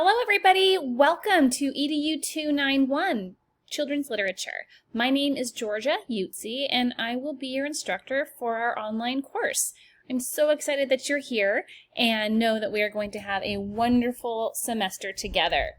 Hello everybody, welcome to EDU291, Children's Literature. My name is Georgia Utzi and I will be your instructor for our online course. I'm so excited that you're here and know that we are going to have a wonderful semester together.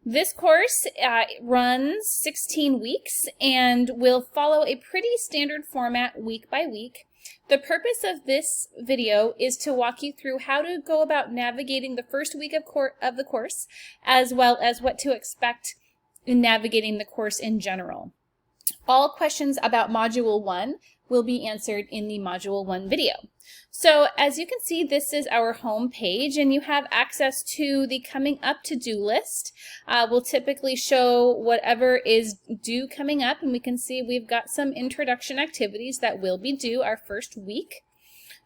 This course runs 16 weeks and will follow a pretty standard format week by week. The purpose of this video is to walk you through how to go about navigating the first week of the course, as well as what to expect in navigating the course in general. All questions about Module 1 will be answered in the Module 1 video. So as you can see, this is our home page and you have access to the coming up to-do list. We'll typically show whatever is due coming up, and we can see we've got some introduction activities that will be due our first week.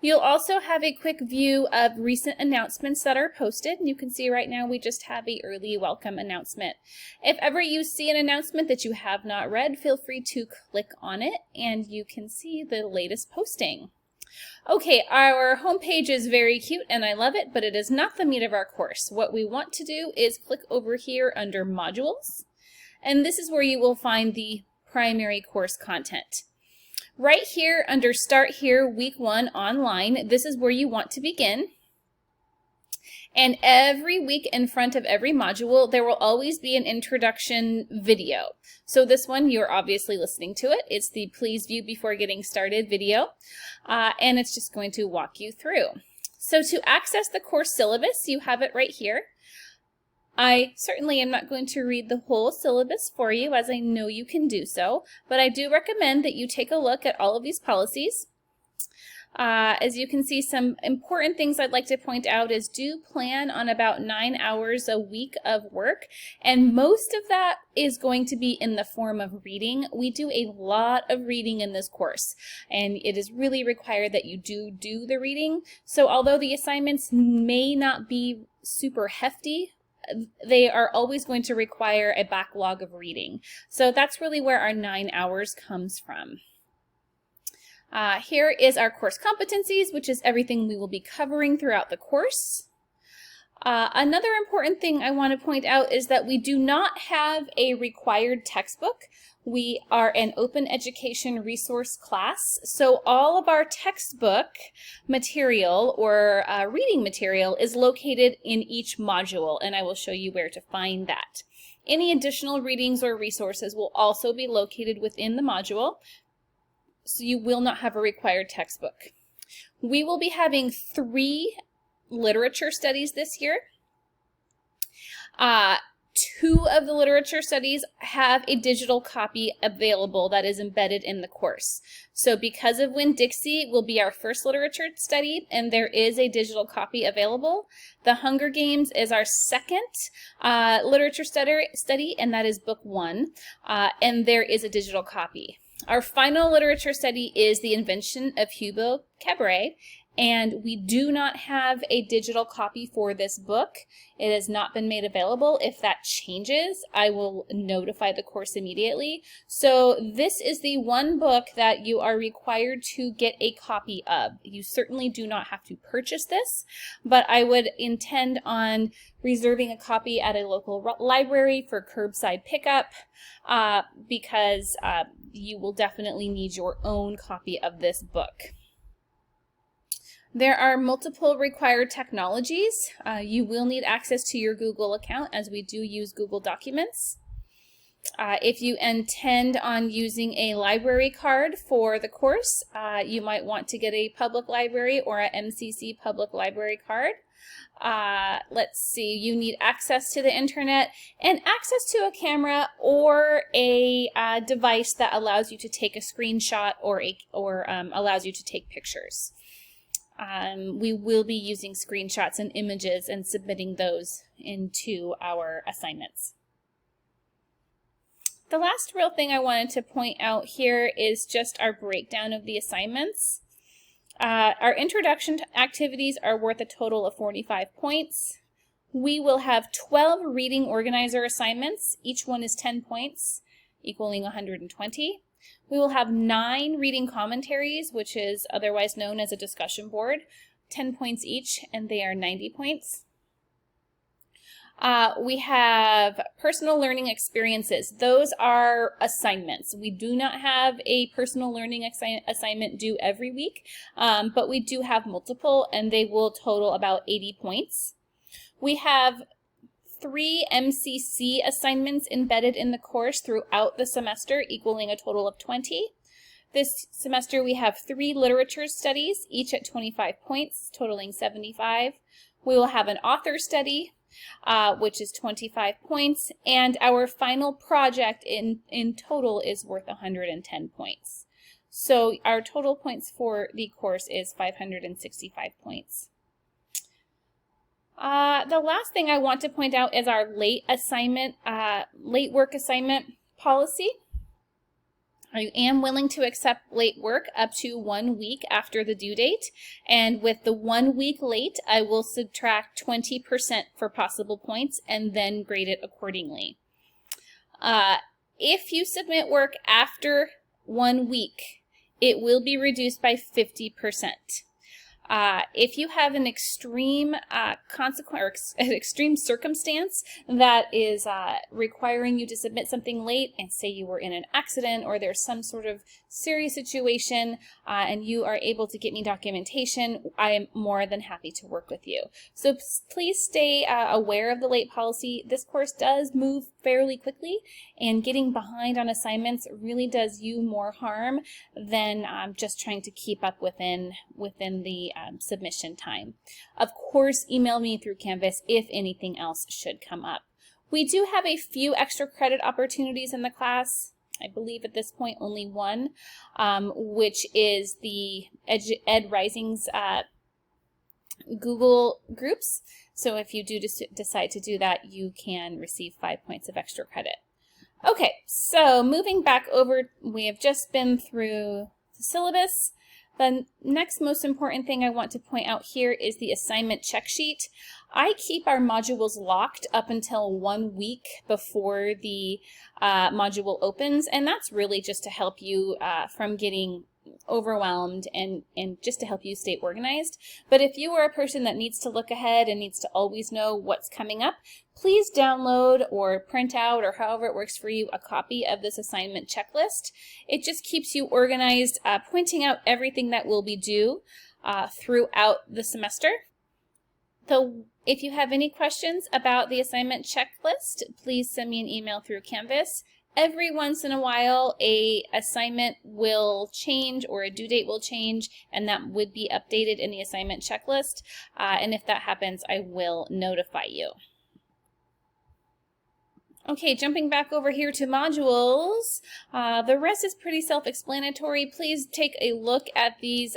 You'll also have a quick view of recent announcements that are posted. You can see right now we just have an early welcome announcement. If ever you see an announcement that you have not read, feel free to click on it and you can see the latest posting. Okay, our homepage is very cute and I love it, but it is not the meat of our course. What we want to do is click over here under modules, and this is where you will find the primary course content. Right here under Start Here Week 1 Online, this is where you want to begin. And every week in front of every module, there will always be an introduction video. So this one, you're obviously listening to it. It's the Please View Before Getting Started video, and it's just going to walk you through. So to access the course syllabus, you have it right here. I certainly am not going to read the whole syllabus for you, as I know you can do so, but I do recommend that you take a look at all of these policies. As you can see, some important things I'd like to point out is do plan on about 9 hours a week of work, and most of that is going to be in the form of reading. We do a lot of reading in this course, and it is really required that you do the reading. So although the assignments may not be super hefty, they are always going to require a backlog of reading. So that's really where our 9 hours comes from. Here is our course competencies, which is everything we will be covering throughout the course. Another important thing I want to point out is that we do not have a required textbook. We are an open education resource class, so all of our textbook material or reading material is located in each module, and I will show you where to find that. Any additional readings or resources will also be located within the module, so you will not have a required textbook. We will be having 3 literature studies this year. 2 of the literature studies have a digital copy available that is embedded in the course. So because of Winn-Dixie will be our first literature study, and there is a digital copy available. The Hunger Games is our second literature study, and that is book 1, and there is a digital copy. Our final literature study is The Invention of Hugo Cabaret, and we do not have a digital copy for this book. It has not been made available. If that changes, I will notify the course immediately. So this is the one book that you are required to get a copy of. You certainly do not have to purchase this, but I would intend on reserving a copy at a local library for curbside pickup because you will definitely need your own copy of this book. There are multiple required technologies. You will need access to your Google account, as we do use Google Documents. If you intend on using a library card for the course, you might want to get a public library or a MCC public library card. Let's see, you need access to the internet and access to a camera or a device that allows you to take a screenshot or allows you to take pictures. We will be using screenshots and images and submitting those into our assignments. The last real thing I wanted to point out here is just our breakdown of the assignments. Our introduction activities are worth a total of 45 points. We will have 12 reading organizer assignments. Each one is 10 points, equaling 120. We will have 9 reading commentaries, which is otherwise known as a discussion board, 10 points each, and they are 90 points. We have personal learning experiences. Those are assignments. We do not have a personal learning assignment due every week, but we do have multiple, and they will total about 80 points. We have 3 MCC assignments embedded in the course throughout the semester, equaling a total of 20. This semester we have 3 literature studies, each at 25 points, totaling 75. We will have an author study, which is 25 points, and our final project in total is worth 110 points. So our total points for the course is 565 points. The last thing I want to point out is our late work assignment policy. I am willing to accept late work up to 1 week after the due date, and with the 1 week late, I will subtract 20% for possible points and then grade it accordingly. If you submit work after 1 week, it will be reduced by 50%. If you have an extreme consequence or an extreme circumstance that is requiring you to submit something late, and say you were in an accident or there's some sort of serious situation and you are able to get me documentation, I am more than happy to work with you. So please stay aware of the late policy. This course does move fairly quickly, and getting behind on assignments really does you more harm than just trying to keep up within the submission time. Of course, email me through Canvas if anything else should come up. We do have a few extra credit opportunities in the class. I believe at this point only one, which is the Ed Rising's Google groups. So if you do decide to do that, you can receive 5 points of extra credit. Okay, so moving back over, we have just been through the syllabus. The next most important thing I want to point out here is the assignment check sheet. I keep our modules locked up until 1 week before the module opens, and that's really just to help you from getting overwhelmed and just to help you stay organized. But if you are a person that needs to look ahead and needs to always know what's coming up, please download or print out, or however it works for you, a copy of this assignment checklist. It just keeps you organized, pointing out everything that will be due throughout the semester. So if you have any questions about the assignment checklist, please send me an email through Canvas. Every once in a while, a assignment will change or a due date will change, and that would be updated in the assignment checklist. And if that happens, I will notify you. Okay, jumping back over here to modules, the rest is pretty self-explanatory. Please take a look at these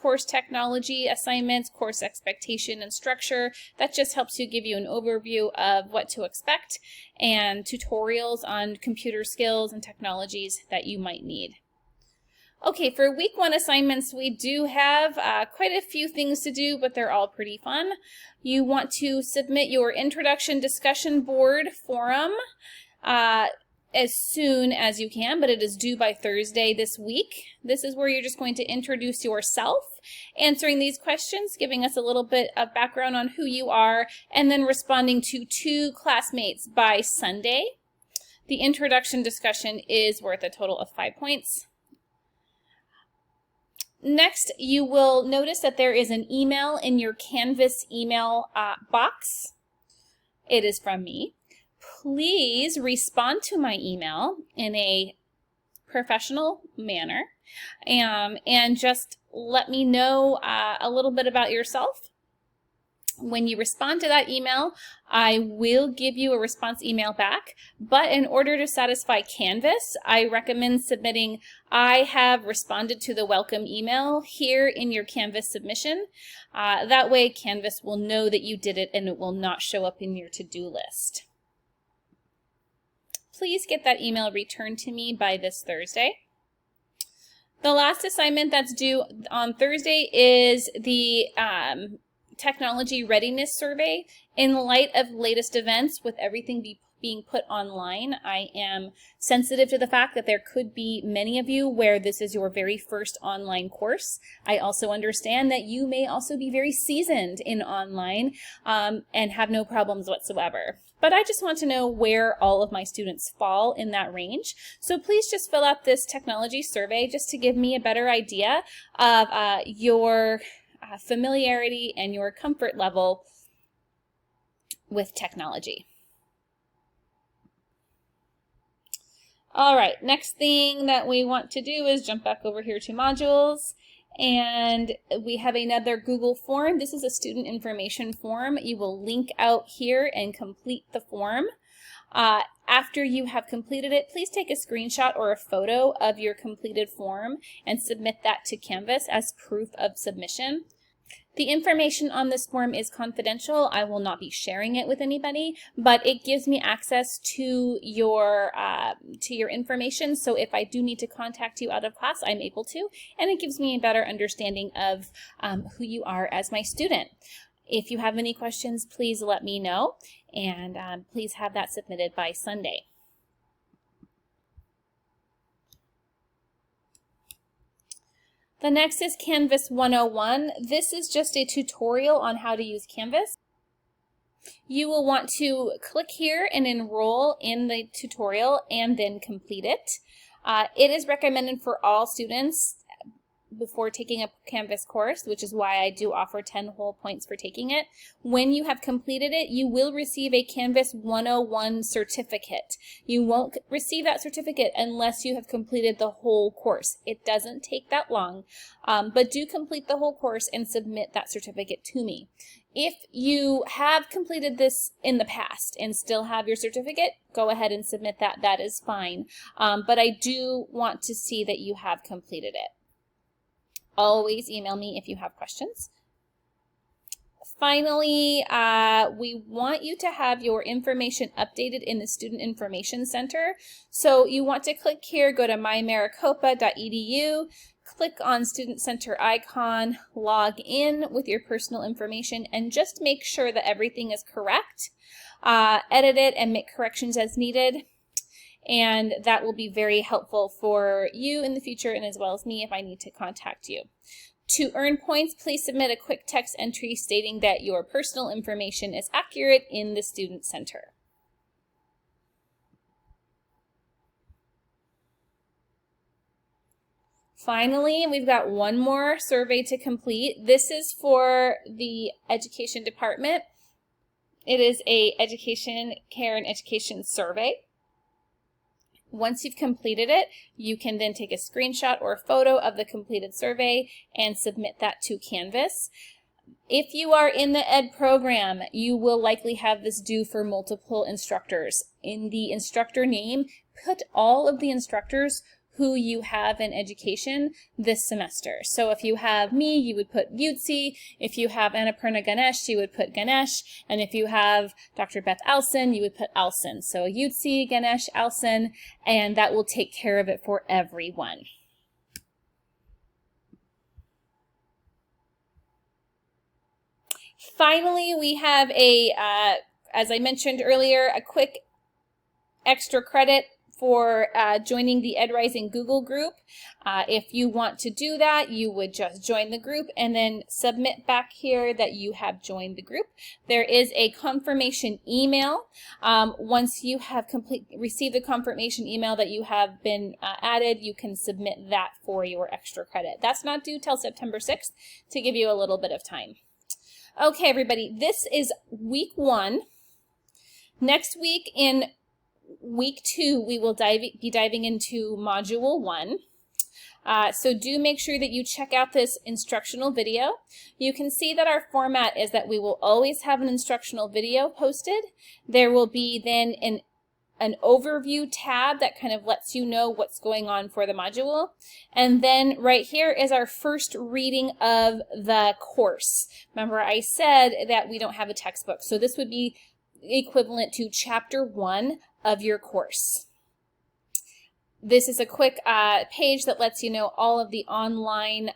course technology assignments, course expectation and structure. That just helps you give you an overview of what to expect, and tutorials on computer skills and technologies that you might need. Okay, for week 1 assignments, we do have quite a few things to do, but they're all pretty fun. You want to submit your introduction discussion board forum as soon as you can, but it is due by Thursday this week. This is where you're just going to introduce yourself, answering these questions, giving us a little bit of background on who you are, and then responding to 2 classmates by Sunday. The introduction discussion is worth a total of 5 points. Next, you will notice that there is an email in your Canvas email box. It is from me. Please respond to my email in a professional manner, and just let me know a little bit about yourself. When you respond to that email, I will give you a response email back, but in order to satisfy Canvas, I recommend submitting "I have responded to the welcome email" here in your Canvas submission. That way Canvas will know that you did it, and it will not show up in your to-do list. Please get that email returned to me by this Thursday. The last assignment that's due on Thursday is the technology readiness survey. In light of latest events, with everything being put online. I am sensitive to the fact that there could be many of you where this is your very first online course. I also understand that you may also be very seasoned in online and have no problems whatsoever. But I just want to know where all of my students fall in that range. So please just fill out this technology survey just to give me a better idea of your familiarity and your comfort level with technology. All right, next thing that we want to do is jump back over here to modules, and we have another Google form. This is a student information form. You will link out here and complete the form. After you have completed it, please take a screenshot or a photo of your completed form and submit that to Canvas as proof of submission. The information on this form is confidential. I will not be sharing it with anybody, but it gives me access to your information. So if I do need to contact you out of class, I'm able to, and it gives me a better understanding of who you are as my student. If you have any questions, please let me know, and please have that submitted by Sunday. The next is Canvas 101. This is just a tutorial on how to use Canvas. You will want to click here and enroll in the tutorial and then complete it. It is recommended for all students before taking a Canvas course, which is why I do offer 10 whole points for taking it. When you have completed it, you will receive a Canvas 101 certificate. You won't receive that certificate unless you have completed the whole course. It doesn't take that long, but do complete the whole course and submit that certificate to me. If you have completed this in the past and still have your certificate, go ahead and submit that. That is fine, but I do want to see that you have completed it. Always email me if you have questions. Finally, we want you to have your information updated in the Student Information Center. So you want to click here, go to mymaricopa.edu, click on Student Center icon, log in with your personal information, and just make sure that everything is correct. Edit it and make corrections as needed. And that will be very helpful for you in the future and as well as me if I need to contact you. To earn points, please submit a quick text entry stating that your personal information is accurate in the Student Center. Finally, we've got one more survey to complete. This is for the Education Department. It is a Education, Care, and Education survey. Once you've completed it, you can then take a screenshot or a photo of the completed survey and submit that to Canvas. If you are in the ED program, you will likely have this due for multiple instructors. In the instructor name, put all of the instructors who you have in education this semester. So if you have me, you would put Yutsi. If you have Annapurna Ganesh, you would put Ganesh. And if you have Dr. Beth Alson, you would put Alson. So Yutsi, Ganesh, Alson, and that will take care of it for everyone. Finally, we have a, as I mentioned earlier, a quick extra credit for joining the EdRising Google group. If you want to do that, you would just join the group and then submit back here that you have joined the group. There is a confirmation email. Once you have received the confirmation email that you have been added, you can submit that for your extra credit. That's not due till September 6th to give you a little bit of time. Okay, everybody, this is week 1. Next week in week 2, we will be diving into module 1. So do make sure that you check out this instructional video. You can see that our format is that we will always have an instructional video posted. There will be then an overview tab that kind of lets you know what's going on for the module. And then right here is our first reading of the course. Remember, I said that we don't have a textbook, so this would be equivalent to chapter 1 of your course. This is a quick page that lets you know all of the online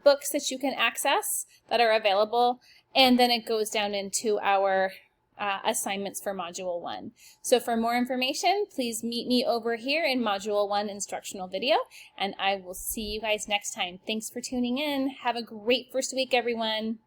books that you can access that are available, and then it goes down into our assignments for Module 1. So for more information, please meet me over here in Module 1 instructional video, and I will see you guys next time. Thanks for tuning in. Have a great first week, everyone.